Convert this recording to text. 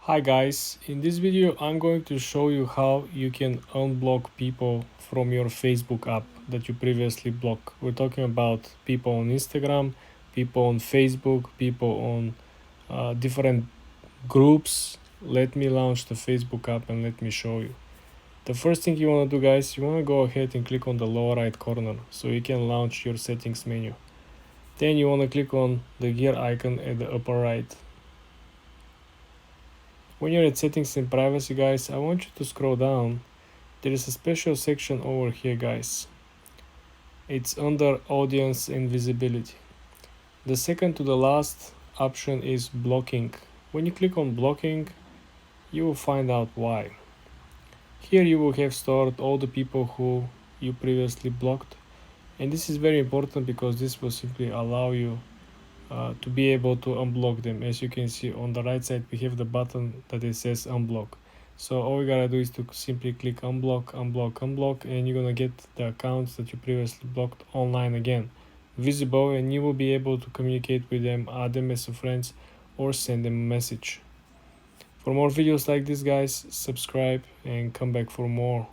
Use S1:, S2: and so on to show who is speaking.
S1: Hi guys, in this video I'm going to show you how you can unblock people from your Facebook app that you previously blocked. We're talking about people on Instagram, people on Facebook, people on different groups. Let me launch the Facebook app and let me show you. The first thing you want to do, guys, you want to go ahead and click on the lower right corner so you can launch your settings menu. Then you want to click on the gear icon at the upper right. When you're at settings and privacy, guys, I want you to scroll down. There is a special section over here, guys. It's under audience and visibility. The second to the last option is blocking. When you click on blocking, you will find out why. Here you will have stored all the people who you previously blocked, and this is very important because this will simply allow you to be able to unblock them. As you can see on the right side, we have the button that it says unblock. So all we gotta do is to simply click unblock, unblock, unblock, and you're gonna get the accounts that you previously blocked online again, visible, and you will be able to communicate with them, add them as friends, or send them a message. For more videos like this, guys, subscribe and come back for more.